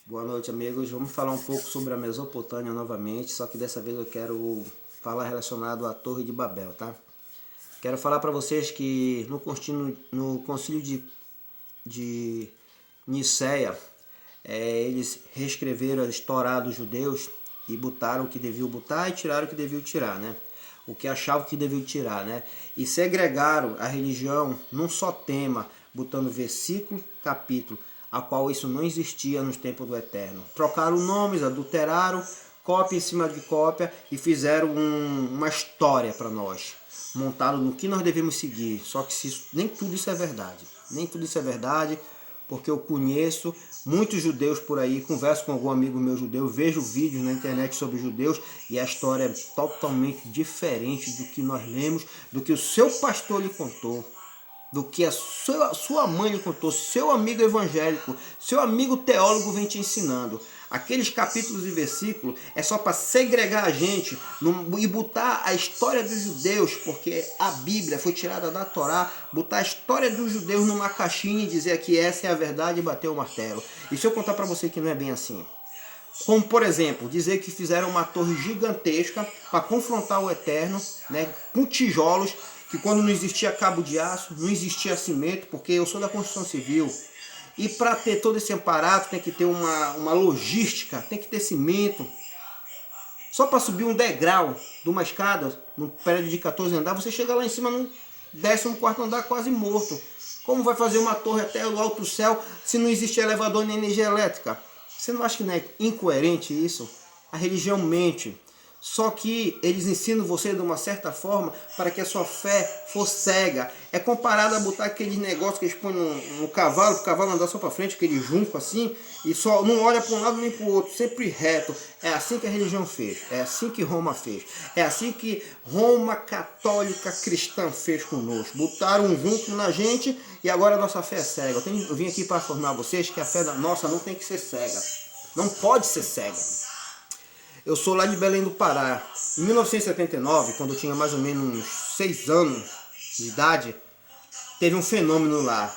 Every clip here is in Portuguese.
Boa noite, amigos. Vamos falar um pouco sobre a Mesopotâmia novamente, só que dessa vez eu quero falar relacionado à Torre de Babel, tá? Quero falar para vocês que no concílio de Nicéia, eles reescreveram a história dos judeus e botaram o que deviam botar e tiraram o que deviam tirar, né? O que achavam que deviam tirar, né? E segregaram a religião num só tema, botando versículo, capítulo, a qual isso não existia nos tempos do Eterno. Trocaram nomes, adulteraram, cópia em cima de cópia e fizeram uma história para nós, montado no que nós devemos seguir. Só que nem tudo isso é verdade. Nem tudo isso é verdade, porque eu conheço muitos judeus por aí, converso com algum amigo meu judeu, vejo vídeos na internet sobre judeus e a história é totalmente diferente do que nós lemos, do que o seu pastor lhe contou, do que a sua mãe lhe contou, seu amigo evangélico, seu amigo teólogo vem te ensinando. Aqueles capítulos e versículos é só para segregar a gente e botar a história dos judeus, porque a Bíblia foi tirada da Torá, botar a história dos judeus numa caixinha e dizer que essa é a verdade e bater o martelo. E se eu contar para você que não é bem assim? Como, por exemplo, dizer que fizeram uma torre gigantesca para confrontar o Eterno, né, com tijolos, que quando não existia cabo de aço, não existia cimento, porque eu sou da construção civil. E para ter todo esse aparato tem que ter uma logística, tem que ter cimento. Só para subir um degrau de uma escada, num prédio de 14 andares, você chega lá em cima no 14º andar quase morto. Como vai fazer uma torre até o alto céu se não existe elevador nem energia elétrica? Você não acha que não é incoerente isso? A religião mente. Só que eles ensinam você de uma certa forma para que a sua fé for cega. É comparado a botar aqueles negócios que eles põem no cavalo, para o cavalo andar só para frente, aquele junco assim, e só não olha para um lado nem para o outro, sempre reto. É assim que a religião fez, é assim que Roma fez, é assim que Roma católica cristã fez conosco. Botaram um junco na gente e agora a nossa fé é cega. Eu vim aqui para informar vocês que a fé nossa não tem que ser cega, não pode ser cega. Eu sou lá de Belém do Pará. Em 1979, quando eu tinha mais ou menos uns 6 anos de idade, teve um fenômeno lá.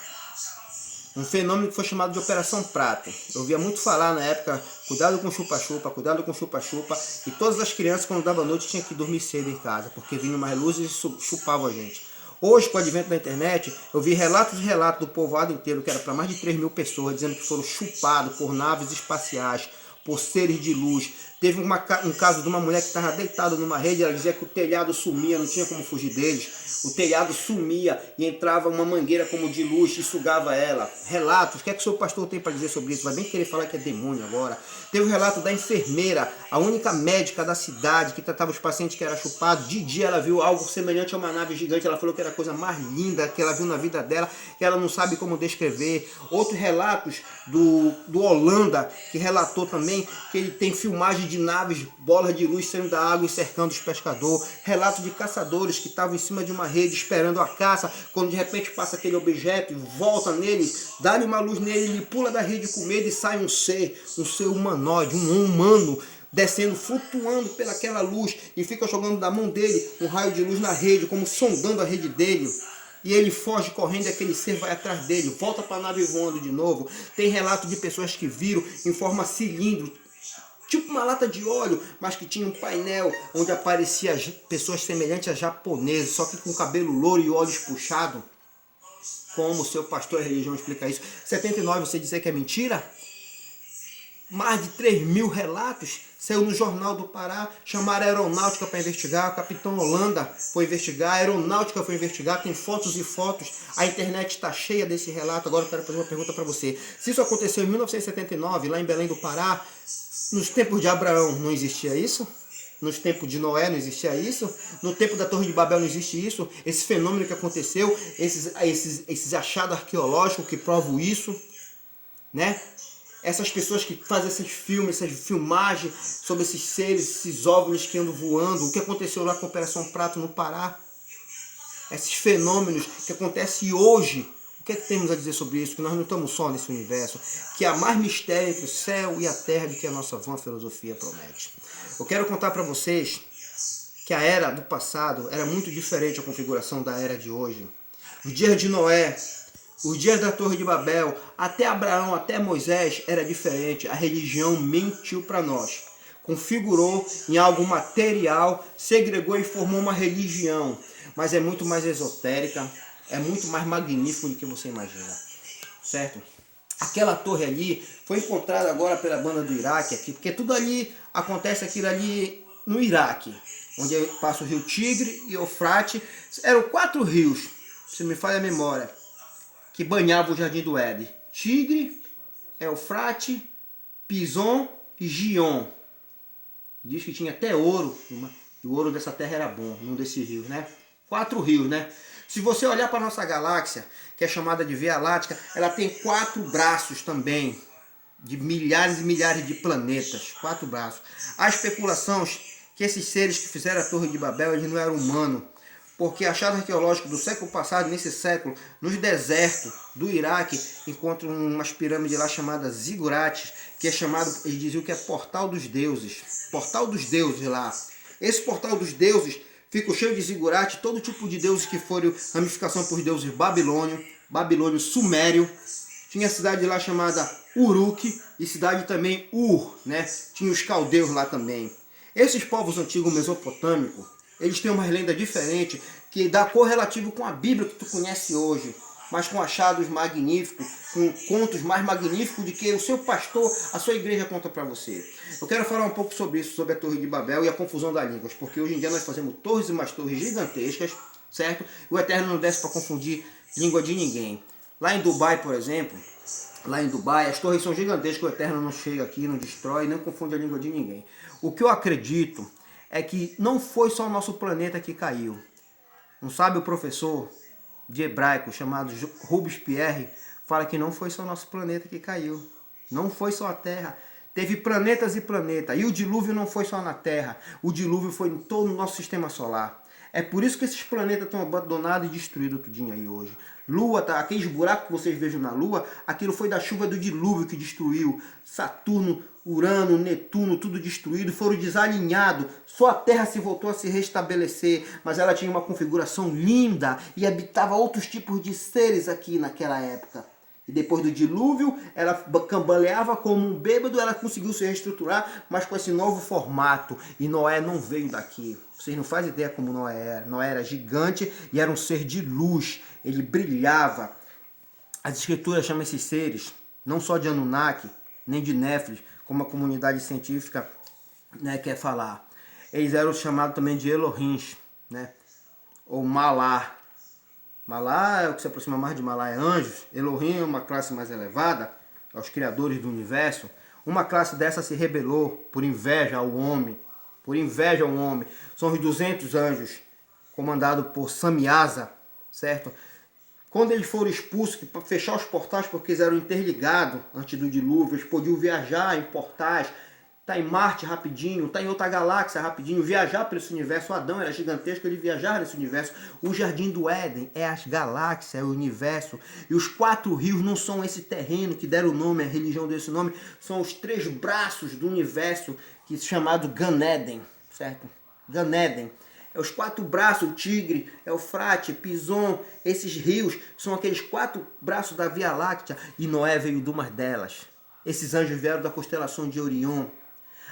Um fenômeno que foi chamado de Operação Prato. Eu ouvia muito falar na época, cuidado com chupa-chupa, cuidado com chupa-chupa. E todas as crianças, quando dava noite, tinham que dormir cedo em casa, porque vinham mais luzes e chupavam a gente. Hoje, com o advento da internet, eu vi relatos e relatos do povoado inteiro, que era para mais de 3 mil pessoas, dizendo que foram chupados por naves espaciais, por seres de luz. Teve um caso de uma mulher que estava deitada numa rede, ela dizia que o telhado sumia, não tinha como fugir deles. O telhado sumia e entrava uma mangueira como de luz e sugava ela. Relatos, o que é que o seu pastor tem para dizer sobre isso? Vai bem querer falar que é demônio agora. Teve o relato da enfermeira, a única médica da cidade que tratava os pacientes que era chupado. De dia ela viu algo semelhante a uma nave gigante, ela falou que era a coisa mais linda que ela viu na vida dela, que ela não sabe como descrever. Outros relatos do Holanda, que relatou também que ele tem filmagem de naves, bolas de luz saindo da água e cercando os pescadores. Relato de caçadores que estavam em cima de uma rede esperando a caça, quando de repente passa aquele objeto e volta nele, dá-lhe uma luz nele, ele pula da rede com medo e sai um ser humanoide, um humano, descendo, flutuando pelaquela luz e fica jogando da mão dele um raio de luz na rede, como sondando a rede dele. E ele foge correndo e aquele ser vai atrás dele, volta para a nave voando de novo. Tem relato de pessoas que viram em forma cilindro, tipo uma lata de óleo, mas que tinha um painel onde aparecia pessoas semelhantes a japoneses, só que com cabelo louro e olhos puxados. Como o seu pastor e a religião explica isso? 79, você dizer que é mentira? Mais de 3 mil relatos, saiu no Jornal do Pará, chamaram a aeronáutica para investigar, o capitão Holanda foi investigar, a aeronáutica foi investigar, tem fotos e fotos, a internet está cheia desse relato. Agora eu quero fazer uma pergunta para você. Se isso aconteceu em 1979, lá em Belém do Pará, nos tempos de Abraão não existia isso? Nos tempos de Noé não existia isso? No tempo da Torre de Babel não existe isso? Esse fenômeno que aconteceu, esses achados arqueológicos que provam isso, né? Essas pessoas que fazem esses filmes, essas filmagens sobre esses seres, esses OVNIs que andam voando, o que aconteceu lá com a Operação Prato no Pará, esses fenômenos que acontecem hoje, o que é que temos a dizer sobre isso? Que nós não estamos só nesse universo, que há mais mistério entre o céu e a terra do que a nossa vã filosofia promete. Eu quero contar para vocês que a era do passado era muito diferente a configuração da era de hoje. Os dias de Noé Os dias da Torre de Babel, até Abraão, até Moisés, era diferente. A religião mentiu para nós. Configurou em algo material, segregou e formou uma religião. Mas é muito mais esotérica, é muito mais magnífico do que você imagina. Certo? Aquela torre ali foi encontrada agora pela banda do Iraque, aqui, porque tudo ali acontece aquilo ali no Iraque, onde passa o rio Tigre e Eufrate. Eram 4 rios, se me falha a memória, que banhavam o Jardim do Éden. Tigre, Eufrate, Pison e Gion. Diz que tinha até ouro, e o ouro dessa terra era bom, num desses rios, né? 4 rios, né? Se você olhar para a nossa galáxia, que é chamada de Via Láctea, ela tem 4 braços também, de milhares e milhares de planetas. 4 braços. Há especulações que esses seres que fizeram a Torre de Babel, eles não eram humanos, porque achados arqueológicos do século passado, nesse século, nos desertos do Iraque, encontram umas pirâmides lá chamadas zigurates, que é chamado, eles diziam que é Portal dos Deuses. Portal dos Deuses lá. Esse Portal dos Deuses fica cheio de zigurate, todo tipo de deuses que foram ramificação por deuses babilônio, sumério. Tinha cidade lá chamada Uruk e cidade também Ur, né? Tinha os caldeus lá também. Esses povos antigos mesopotâmicos, eles têm uma lenda diferente que dá correlativo com a Bíblia que tu conhece hoje, mas com achados magníficos, com contos mais magníficos de que o seu pastor, a sua igreja conta para você. Eu quero falar um pouco sobre isso, sobre a Torre de Babel e a confusão das línguas, porque hoje em dia nós fazemos torres e mais torres gigantescas, certo? E o Eterno não desce para confundir língua de ninguém. Lá em Dubai, por exemplo, as torres são gigantescas, o Eterno não chega aqui, não destrói, não confunde a língua de ninguém. O que eu acredito é que não foi só o nosso planeta que caiu. Um sábio professor de hebraico chamado Robespierre fala que não foi só o nosso planeta que caiu. Não foi só a Terra. Teve planetas e planetas. E o dilúvio não foi só na Terra. O dilúvio foi em todo o nosso sistema solar. É por isso que esses planetas estão abandonados e destruídos tudinho aí hoje. Lua, tá? Aqueles buracos que vocês vejam na Lua, aquilo foi da chuva do dilúvio que destruiu. Saturno, Urano, Netuno, tudo destruído, foram desalinhados. Só a Terra se voltou a se restabelecer, mas ela tinha uma configuração linda e habitava outros tipos de seres aqui naquela época. E depois do dilúvio, ela cambaleava como um bêbado, ela conseguiu se reestruturar, mas com esse novo formato. E Noé não veio daqui. Vocês não fazem ideia como Noé era. Noé era gigante e era um ser de luz. Ele brilhava. As escrituras chamam esses seres, não só de Anunnaki, nem de Néfilis, como a comunidade científica, né, quer falar. Eles eram chamados também de Elohims, né, ou Malá. Malá é o que se aproxima mais de Malá, é anjos. Elohim é uma classe mais elevada, é os criadores do universo. Uma classe dessa se rebelou por inveja ao homem. Por inveja ao homem. São os 200 anjos, comandados por Samiasa, certo? Quando eles foram expulsos, para fechar os portais, porque eles eram interligados antes do dilúvio, eles podiam viajar em portais, tá em Marte rapidinho, tá em outra galáxia rapidinho, viajar por esse universo. O Adão era gigantesco, ele viajava nesse universo. O Jardim do Éden é as galáxias, é o universo. E os 4 rios não são esse terreno que deram o nome, a religião desse nome, são os 3 braços do universo, que é chamado Gan Eden, certo? Gan Eden. É os 4 braços, o Tigre, Eufrate, Pison, esses rios são aqueles 4 braços da Via Láctea e Noé veio de uma delas. Esses anjos vieram da constelação de Orion.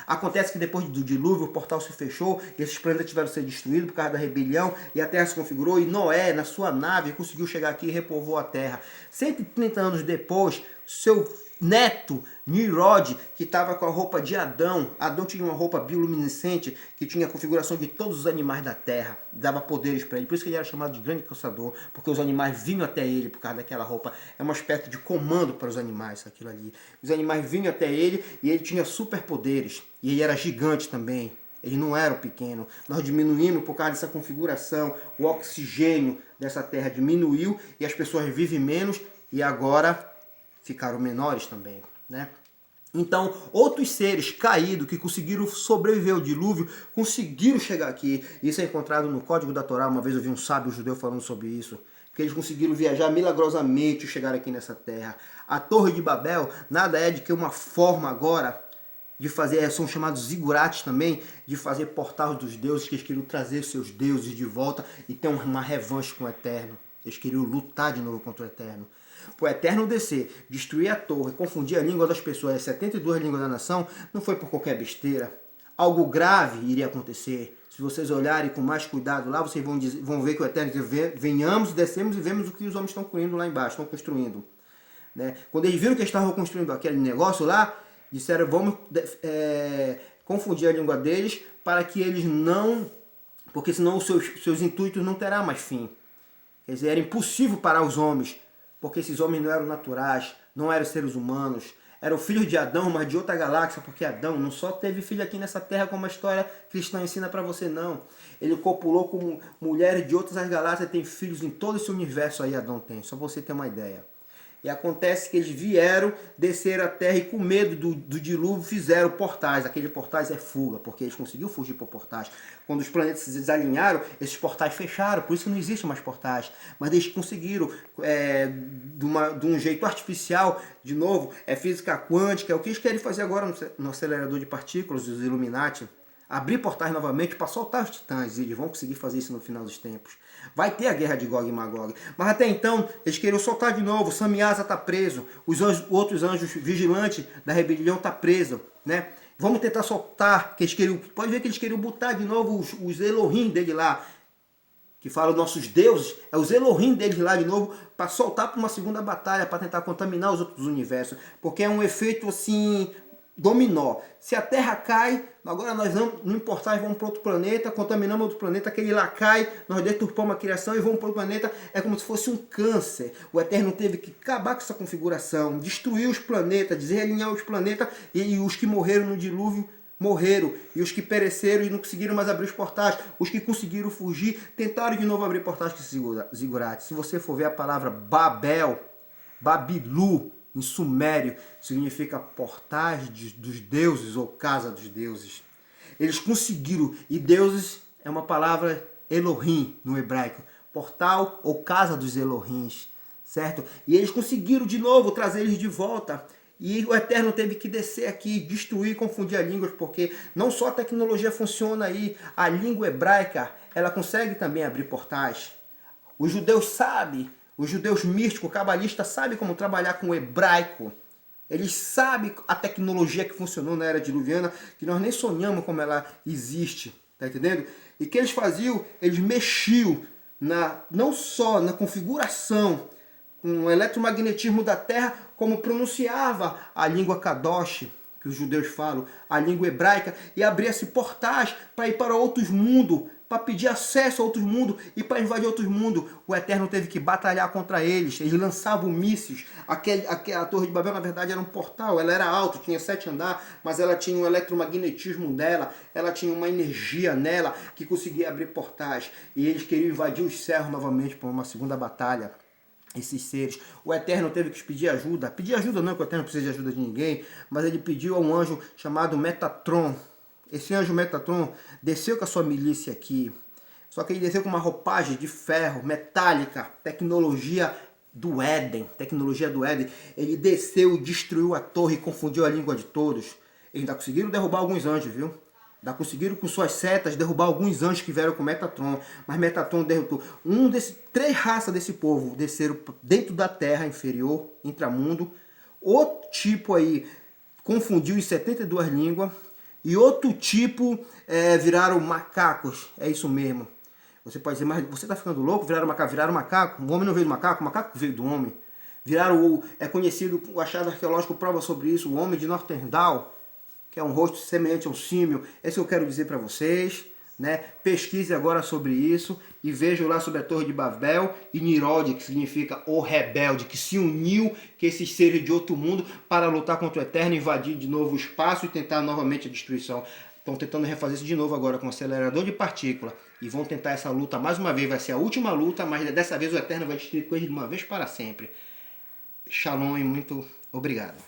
Acontece que depois do dilúvio o portal se fechou e esses planetas tiveram que ser destruídos por causa da rebelião e a Terra se configurou e Noé, na sua nave, conseguiu chegar aqui e repovoou a Terra. 130 anos depois, seu neto, Nimrod, que estava com a roupa de Adão. Adão tinha uma roupa bioluminescente que tinha a configuração de todos os animais da terra, dava poderes para ele. Por isso que ele era chamado de grande caçador, porque os animais vinham até ele por causa daquela roupa. É uma espécie de comando para os animais, aquilo ali. Os animais vinham até ele e ele tinha superpoderes. E ele era gigante também. Ele não era pequeno. Nós diminuímos por causa dessa configuração. O oxigênio dessa terra diminuiu e as pessoas vivem menos e agora ficaram menores também, né? Então, outros seres caídos que conseguiram sobreviver ao dilúvio, conseguiram chegar aqui. Isso é encontrado no Código da Torá. Uma vez eu vi um sábio judeu falando sobre isso. Que eles conseguiram viajar milagrosamente e chegar aqui nessa terra. A Torre de Babel nada é de que uma forma agora de fazer, são chamados zigurates também, de fazer portais dos deuses, que eles queriam trazer seus deuses de volta e ter uma revanche com o Eterno. Eles queriam lutar de novo contra o Eterno. O Eterno descer, destruir a torre, confundir a língua das pessoas, as 72 línguas da nação, não foi por qualquer besteira. Algo grave iria acontecer. Se vocês olharem com mais cuidado lá, vocês vão ver que o Eterno diz, venhamos, descemos e vemos o que os homens estão construindo lá embaixo, estão construindo. Né? Quando eles viram que eles estavam construindo aquele negócio lá, disseram, vamos confundir a língua deles para que eles não... Porque senão os seus intuitos não terão mais fim. Quer dizer, era impossível parar os homens, porque esses homens não eram naturais, não eram seres humanos, eram filhos de Adão, mas de outra galáxia, porque Adão não só teve filho aqui nessa terra, como a história cristã ensina para você, não. Ele copulou com mulheres de outras galáxias, tem filhos em todo esse universo aí, Adão tem, só você ter uma ideia. E acontece que eles vieram, desceram a terra e com medo do dilúvio fizeram portais. Aqueles portais é fuga, porque eles conseguiram fugir por portais. Quando os planetas se desalinharam, esses portais fecharam, por isso que não existem mais portais. Mas eles conseguiram, de um jeito artificial, de novo, física quântica, é o que eles querem fazer agora no acelerador de partículas, os Illuminati. Abrir portais novamente para soltar os titãs, e eles vão conseguir fazer isso no final dos tempos. Vai ter a guerra de Gog e Magog. Mas até então, eles queriam soltar de novo. Sammiasa está preso. Os outros anjos vigilantes da rebelião estão presos. Né? Vamos tentar soltar. Que eles queriam, pode ver que eles queriam botar de novo os Elohim dele lá. Que falam nossos deuses. É os Elohim deles lá de novo. Para soltar para uma segunda batalha. Para tentar contaminar os outros universos. Porque é um efeito assim... dominó. Se a Terra cai, agora nós não importar, vamos para outro planeta, contaminamos outro planeta, aquele lá cai, nós deturpamos a criação e vamos para outro planeta, é como se fosse um câncer. O Eterno teve que acabar com essa configuração, destruir os planetas, desalinhar os planetas, e os que morreram no dilúvio morreram, e os que pereceram e não conseguiram mais abrir os portais, os que conseguiram fugir, tentaram de novo abrir portais com zigurates. Se você for ver a palavra Babel, Babilu, em sumério, significa portais dos deuses ou casa dos deuses. Eles conseguiram, e deuses é uma palavra Elohim no hebraico, portal ou casa dos Elohims, certo? E eles conseguiram de novo trazer eles de volta. E o Eterno teve que descer aqui, destruir, confundir as línguas, porque não só a tecnologia funciona aí, a língua hebraica, ela consegue também abrir portais. Os judeus sabem. Os judeus místicos, cabalistas, sabem como trabalhar com o hebraico. Eles sabem a tecnologia que funcionou na era diluviana, que nós nem sonhamos como ela existe. Tá entendendo? E o que eles faziam? Eles mexiam não só na configuração, com o eletromagnetismo da Terra, como pronunciava a língua Kadosh, que os judeus falam, a língua hebraica, e abria-se portais para ir para outros mundos, para pedir acesso a outros mundos e para invadir outros mundos. O Eterno teve que batalhar contra eles. Eles lançavam mísseis. A Torre de Babel, na verdade, era um portal. Ela era alta, tinha 7 andares, mas ela tinha um eletromagnetismo dela. Ela tinha uma energia nela que conseguia abrir portais. E eles queriam invadir os céus novamente para uma segunda batalha. Esses seres. O Eterno teve que pedir ajuda. Pedir ajuda não, que o Eterno não precisa de ajuda de ninguém. Mas ele pediu a um anjo chamado Metatron. Esse anjo Metatron desceu com a sua milícia aqui. Só que ele desceu com uma roupagem de ferro, metálica, tecnologia do Éden. Tecnologia do Éden. Ele desceu, destruiu a torre e confundiu a língua de todos. Eles ainda conseguiram derrubar alguns anjos, viu? Ainda conseguiram com suas setas derrubar alguns anjos que vieram com Metatron. Mas Metatron derrotou. 3 raças desse povo desceram dentro da terra inferior, intramundo. Outro tipo aí confundiu em 72 línguas. E outro tipo viraram macacos. É isso mesmo. Você pode dizer, mas você está ficando louco? Viraram macaco? O homem não veio do macaco? O macaco veio do homem. É conhecido, o achado arqueológico prova sobre isso, o homem de Neandertal, que é um rosto semelhante a um símio. Esse eu quero dizer para vocês. Né? Pesquise agora sobre isso e vejam lá sobre a Torre de Babel e Nimrod, que significa o rebelde, que se uniu com esses seres de outro mundo para lutar contra o Eterno, invadir de novo o espaço e tentar novamente a destruição. Estão tentando refazer isso de novo agora com o acelerador de partícula e vão tentar essa luta mais uma vez. Vai ser a última luta, mas dessa vez o Eterno vai destruir com eles de uma vez para sempre. Shalom e muito obrigado.